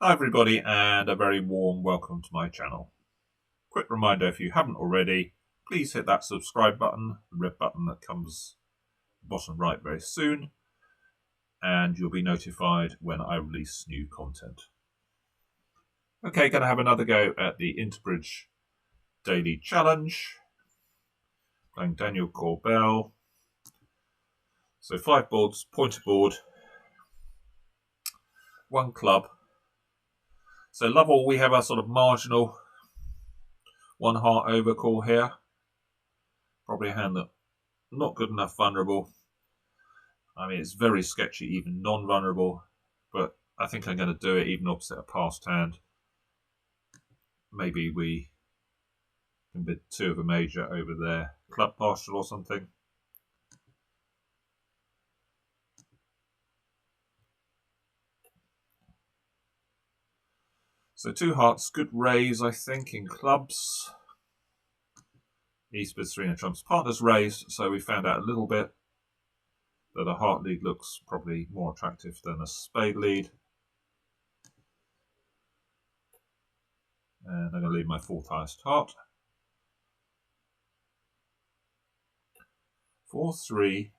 Hi everybody and a very warm welcome to my channel. Quick reminder, if you haven't already, please hit that subscribe button, the red button that comes bottom right very soon, and you'll be notified when I release new content. Okay, going to have another go at the Interbridge Daily Challenge, playing Daniel Corbell. So 5 boards, pointer board, 1 club. So Lovell, we have a sort of marginal 1 heart overcall here. Probably a hand that not good enough vulnerable. I mean, it's very sketchy, even non-vulnerable, but I think I'm going to do it even opposite a passed hand. Maybe we can bid 2 of a major over there, club partial or something. So 2 hearts, good raise, I think, in clubs. East bids 3 and trumps. Partners raised, so we found out a little bit that a heart lead looks probably more attractive than a spade lead. And I'm going to leave my 4th highest heart. 4-3,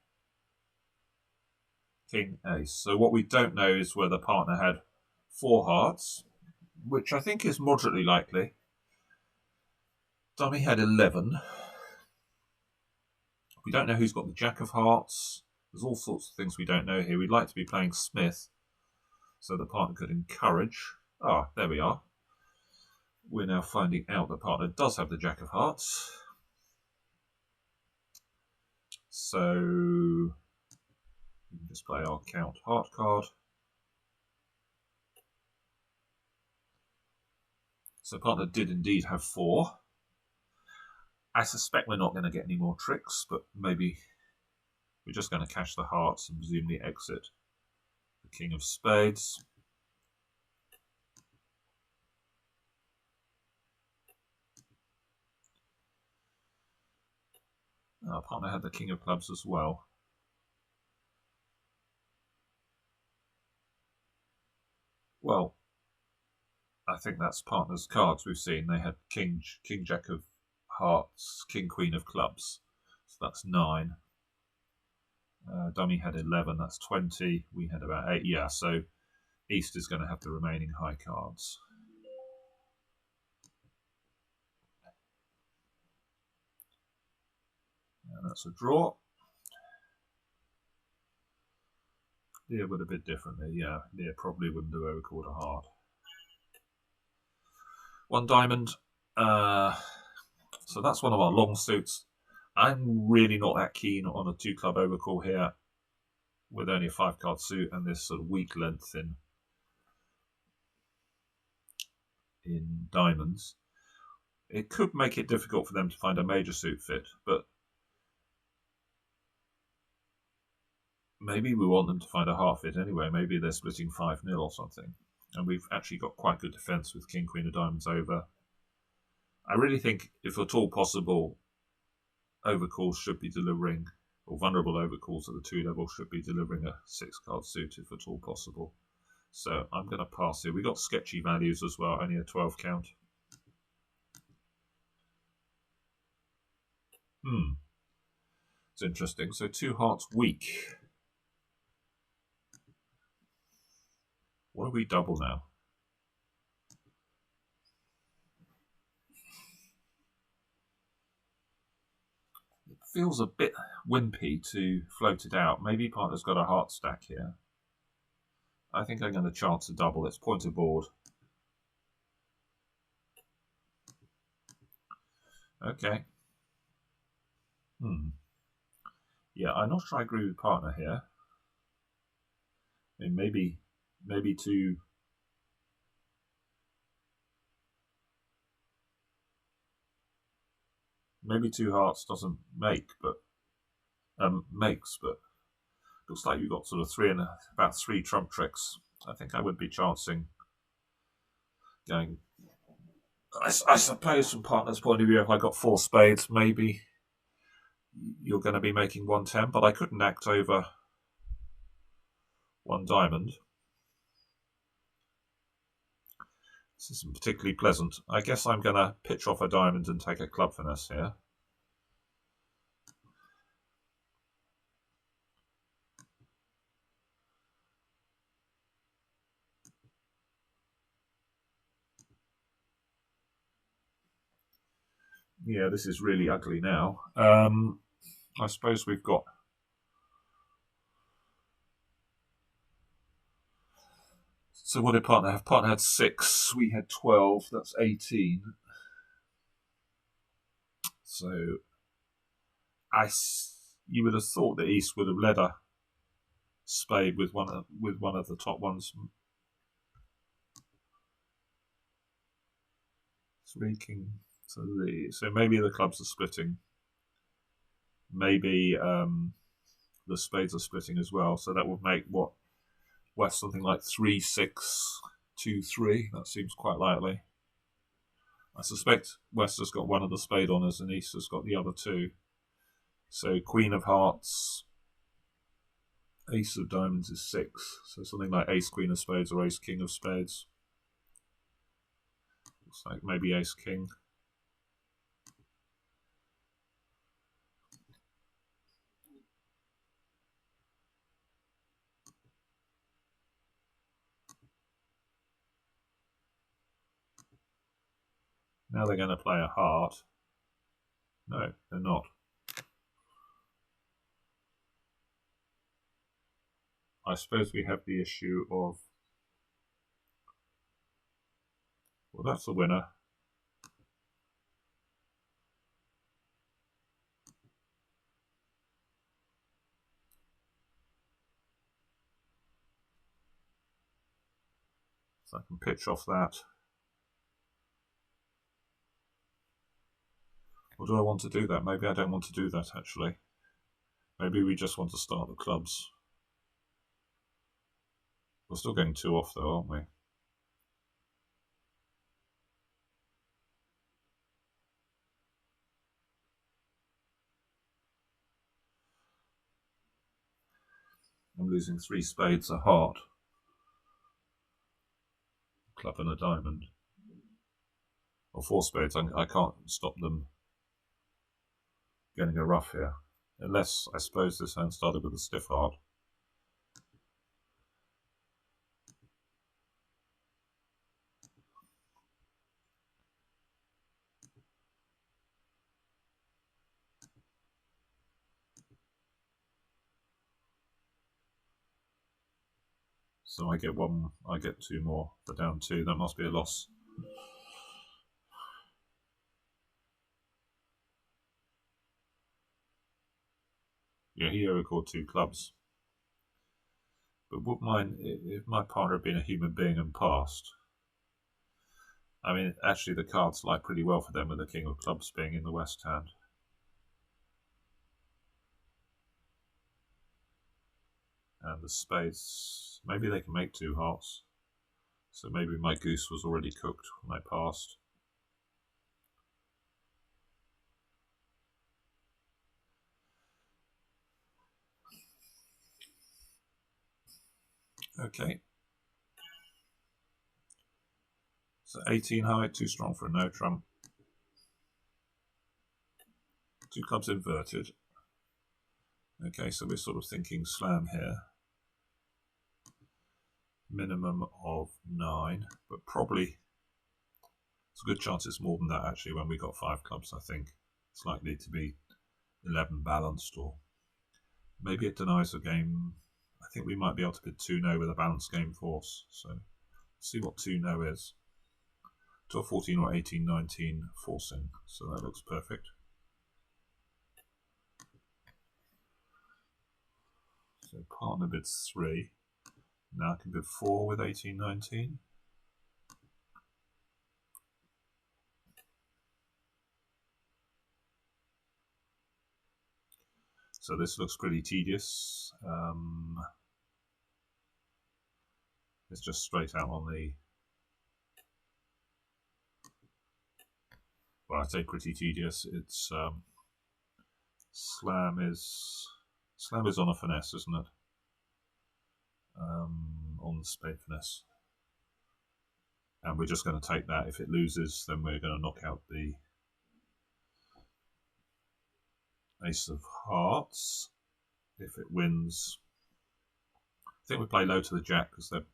king, ace. So what we don't know is whether partner had 4 hearts, which I think is moderately likely. Dummy had 11. We don't know who's got the jack of hearts. There's all sorts of things we don't know here. We'd like to be playing Smith so the partner could encourage. Ah, there we are. We're now finding out the partner does have the jack of hearts. So we can just play our count heart card. So partner did indeed have 4. I suspect we're not going to get any more tricks, but maybe we're just going to cash the hearts and presumably exit the king of spades. Our partner had the king of clubs as well. Well, I think that's partner's cards we've seen. They had king, jack of hearts, king, queen of clubs. So that's 9. Dummy had 11, that's 20. We had about 8. Yeah, so East is going to have the remaining high cards. And that's a draw. Lear would have bid differently. Yeah, Lear probably wouldn't have overcalled a heart. 1 diamond. So that's one of our long suits. I'm really not that keen on a 2 club overcall here with only a 5 card suit and this sort of weak length in diamonds. It could make it difficult for them to find a major suit fit, but maybe we want them to find a heart fit anyway. Maybe they're splitting 5-0 or something. And we've actually got quite good defence with king, queen of diamonds over. I really think, if at all possible, overcalls should be delivering, or vulnerable overcalls at the 2 level should be delivering a 6 card suit if at all possible. So I'm going to pass here. We got sketchy values as well, only a 12 count. It's interesting. So 2 hearts weak. What do we double now? It feels a bit wimpy to float it out. Maybe partner's got a heart stack here. I think I'm going to chance a double. It's pointer board. Okay. Yeah, I'm not sure I agree with partner here. I mean, maybe 2 hearts doesn't make, but makes, but looks like you've got sort of about 3 trump tricks. I think I would be chancing going. I suppose from partner's point of view, if I got 4 spades, maybe you're going to be making 110, but I couldn't act over 1 diamond. This isn't particularly pleasant. I guess I'm going to pitch off a diamond and take a club finesse here. Yeah, this is really ugly now. I suppose we've got... So what did partner have? Partner had 6, we had 12, that's 18. So you would have thought the East would have led a spade with one of the top ones. 3 king to the... So maybe the clubs are splitting. Maybe the spades are splitting as well. So that would make what? West something like 3-6, 2-3. That seems quite likely. I suspect West has got one of the spade honours and East has got the other 2. So Queen of Hearts, Ace of Diamonds is 6. So something like Ace Queen of Spades or Ace King of Spades. Looks like maybe Ace King. Now they're going to play a heart. No, they're not. I suppose we have the issue of... Well, that's the winner. So I can pitch off that. Or do I want to do that? Maybe I don't want to do that, actually. Maybe we just want to start the clubs. We're still getting 2 off, though, aren't we? I'm losing 3 spades, a heart, club and a diamond. Or 4 spades. I can't stop them getting a ruff here. Unless, I suppose, this hand started with a stiff heart. So I get 1, I get 2 more for down 2. That must be a loss. Yeah, he recorded 2 clubs. But would mine, if my partner had been a human being and passed? I mean, actually the cards lie pretty well for them with the King of Clubs being in the West hand. And the spades, maybe they can make 2 hearts. So maybe my goose was already cooked when I passed. Okay. So 18 high, too strong for a no trump. 2 clubs inverted. Okay, so we're sort of thinking slam here. Minimum of 9, but probably it's a good chance it's more than that actually when we got 5 clubs. I think it's likely to be 11 balanced, or maybe it denies the game. I think we might be able to bid 2-no with a balanced game force. So let's see what 2-no is. 12, 14 or 18, 19 forcing. So that looks perfect. So partner bids 3. Now I can bid 4 with 18, 19. So this looks pretty tedious. It's just straight out on the... Well, I'd say pretty tedious. It's slam is on a finesse, isn't it? On the spade finesse. And we're just going to take that. If it loses, then we're going to knock out the Ace of Hearts. If it wins, I think we play low to the Jack because they're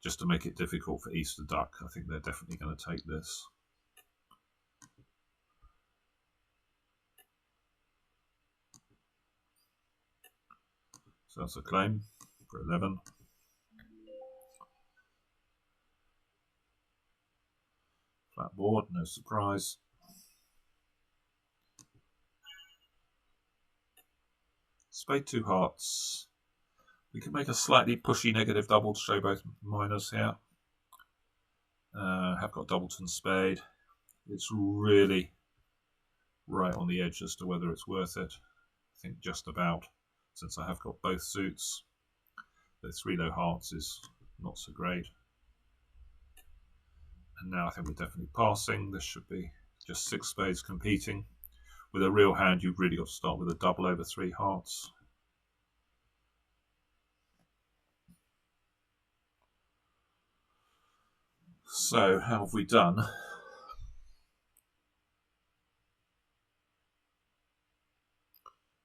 just to make it difficult for East to duck. I think they're definitely going to take this. So that's a claim for 11. Flat board, no surprise. Spade 2 hearts. We can make a slightly pushy negative double to show both minors here. Have got Doubleton spade. It's really right on the edge as to whether it's worth it. I think just about, since I have got both suits. The 3 low hearts is not so great. And now I think we're definitely passing. This should be just 6 spades competing. With a real hand, you've really got to start with a double over 3 hearts. So, how have we done?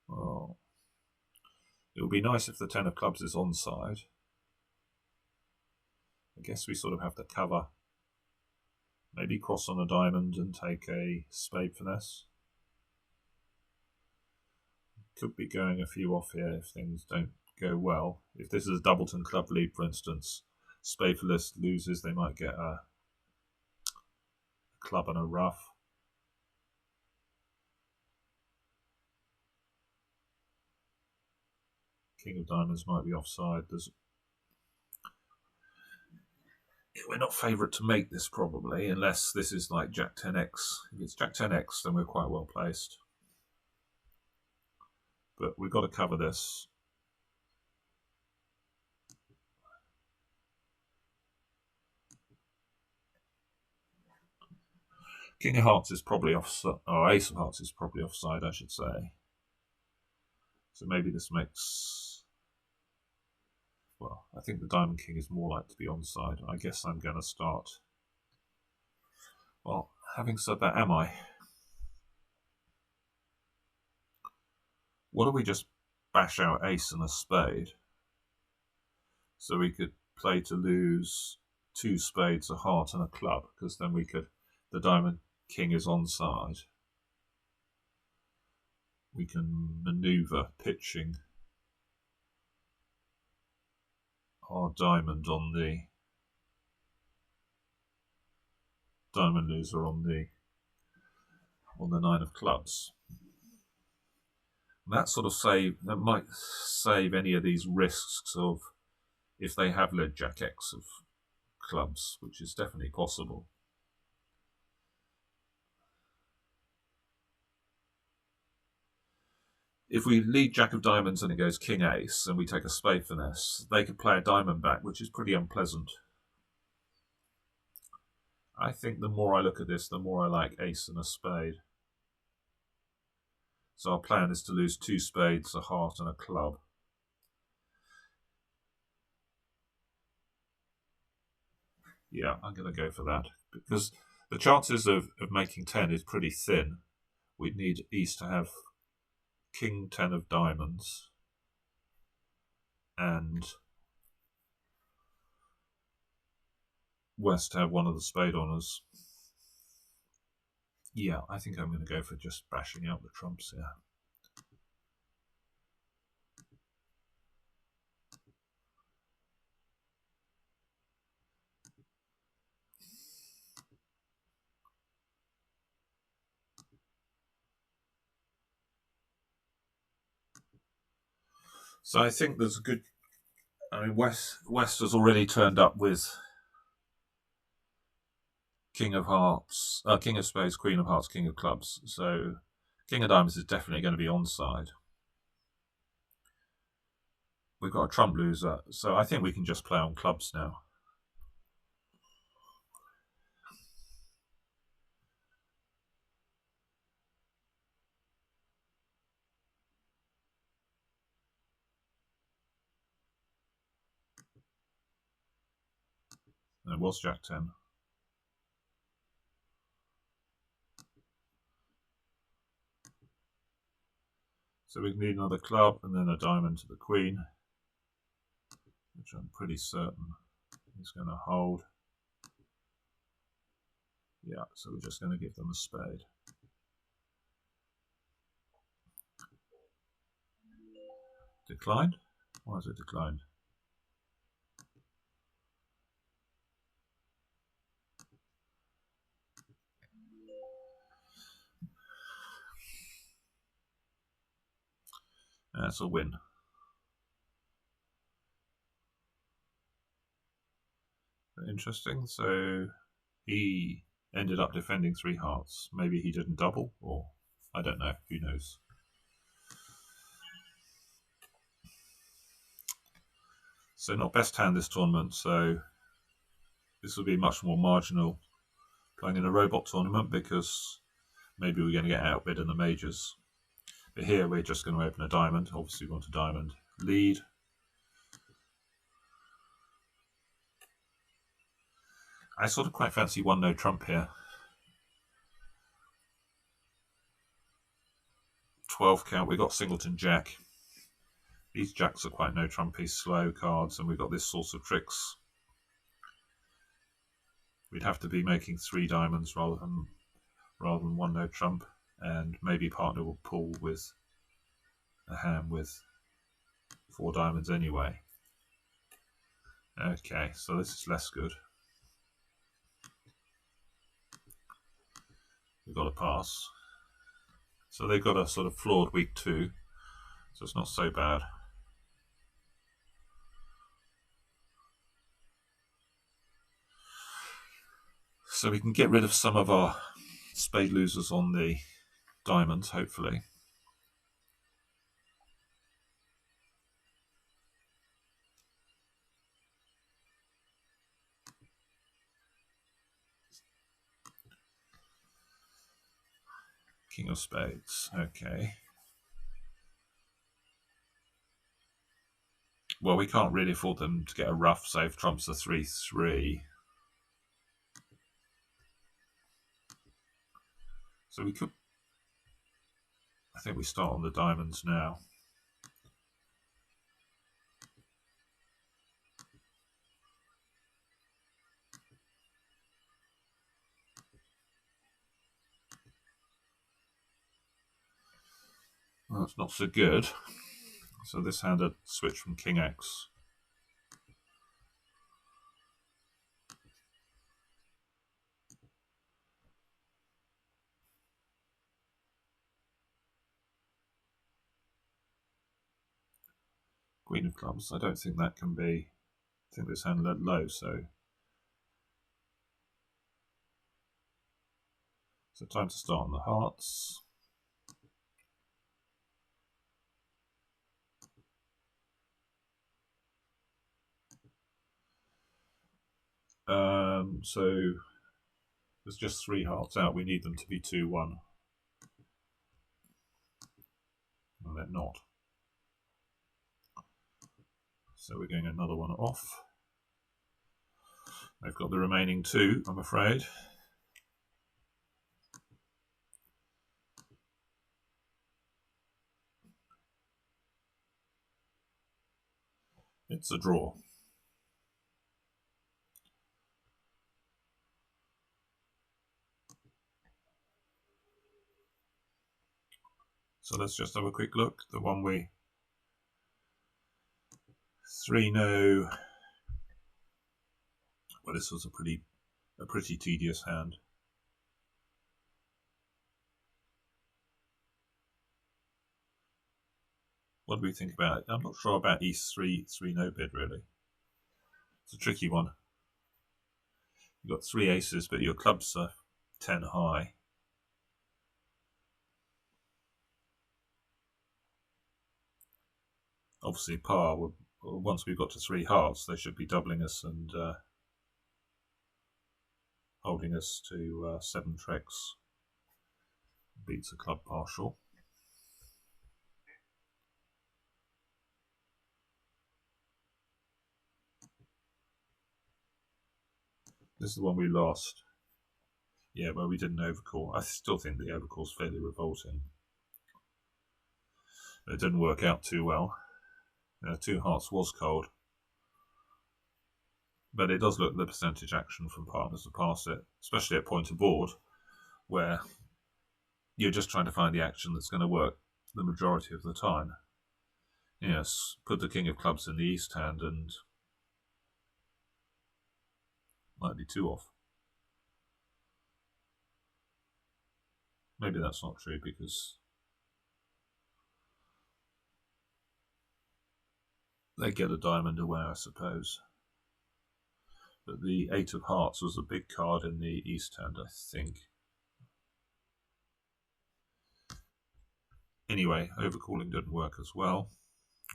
Well, it would be nice if the 10 of clubs is onside. I guess we sort of have to cover. Maybe cross on a diamond and take a spade finesse. Could be going a few off here if things don't go well. If this is a Doubleton club lead, for instance, spade finesse loses, they might get a club and a rough. King of diamonds might be offside. We're not favourite to make this probably, unless this is like Jack 10x. If it's Jack 10x, then we're quite well placed. But we've got to cover this. King of hearts is probably offside, or Ace of hearts is probably offside, I should say. So maybe this makes... Well, I think the Diamond King is more likely to be onside. I guess I'm going to start... Well, having said that, am I? What if we just bash out Ace and a spade? So we could play to lose 2 spades, a heart and a club, because then we could... The Diamond King is onside. We can manoeuvre pitching our diamond on the diamond loser on the 9 of clubs. And that might save any of these risks of if they have led Jack X of clubs, which is definitely possible. If we lead Jack of diamonds and it goes King Ace and we take a spade finesse, they could play a diamond back, which is pretty unpleasant. I think the more I look at this, the more I like Ace and a spade. So our plan is to lose 2 spades, a heart and a club. Yeah, I'm going to go for that. Because the chances of making 10 is pretty thin. We'd need East to have King 10 of diamonds and West to have one of the spade honours. Yeah, I think I'm going to go for just bashing out the trumps here. So I think there's a good... I mean, West has already turned up with King of Hearts, King of Spades, Queen of Hearts, King of Clubs. So King of Diamonds is definitely going to be onside. We've got a trump loser, so I think we can just play on clubs now. And it was Jack 10. So we need another club and then a diamond to the queen, which I'm pretty certain is going to hold. Yeah, so we're just going to give them a spade. Declined? Why is it declined? That's a win. Interesting. So he ended up defending 3 hearts. Maybe he didn't double, or I don't know. Who knows? So not best hand this tournament. So this will be much more marginal playing in a robot tournament because maybe we're going to get outbid in the majors. But here we're just going to open a diamond. Obviously we want a diamond lead. I sort of quite fancy 1 no trump here. 12 count, we've got singleton jack. These jacks are quite no trumpy, slow cards, and we've got this source of tricks. We'd have to be making 3 diamonds rather than 1 no trump, and maybe partner will pull with a hand with 4 diamonds anyway. Okay, so this is less good. We've got a pass. So they've got a sort of flawed week 2, so it's not so bad. So we can get rid of some of our spade losers on the diamonds, hopefully. King of spades, okay. Well, we can't really afford them to get a rough, so if trumps a 3-3. So we could... I think we start on the diamonds now. Well, that's not so good. So this hand had switched from King X. Queen of clubs. I don't think that can be... I think this hand led low, so... So time to start on the hearts. So there's just 3 hearts out. We need them to be 2-1. And they're not. So we're getting another one off. They've got the remaining 2, I'm afraid. It's a draw. So let's just have a quick look. The one we 3-no. Well, this was a pretty tedious hand. What do we think about it? I'm not sure about East 3-no bid really. It's a tricky one. You've got 3 aces, but your clubs are 10 high. Obviously, par, once we've got to 3 hearts, they should be doubling us and holding us to 7 tricks. Beats a club partial. This is the one we lost. Yeah, well, we didn't overcall. I still think the overcall's fairly revolting. It didn't work out too well. Two hearts was cold. But it does look the percentage action from partners to pass it, especially at point of board, where you're just trying to find the action that's going to work the majority of the time. Yes, put the king of clubs in the east hand and might be 2 off. Maybe that's not true because they get a diamond away, I suppose. But the 8 of hearts was a big card in the east hand, I think. Anyway, overcalling didn't work as well.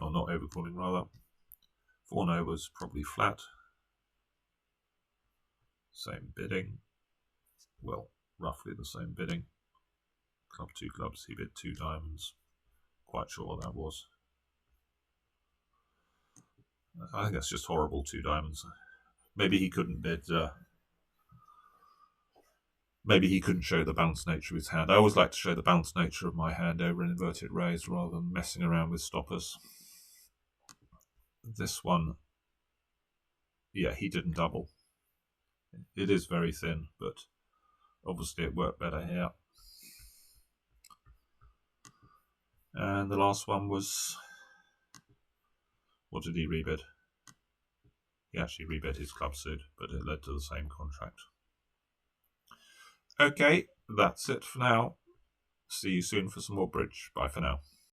Or not overcalling, rather. 4-no was probably flat. Same bidding. Well, roughly the same bidding. Club 2 clubs, he bid 2 diamonds. Quite sure what that was. I think that's just horrible, 2 diamonds. Maybe he couldn't bid... maybe he couldn't show the balanced nature of his hand. I always like to show the balanced nature of my hand over an inverted raise rather than messing around with stoppers. This one, yeah, he didn't double. It is very thin, but obviously it worked better here. And the last one was... what did he rebid? He actually rebid his club suit, but it led to the same contract. Okay, that's it for now. See you soon for some more bridge. Bye for now.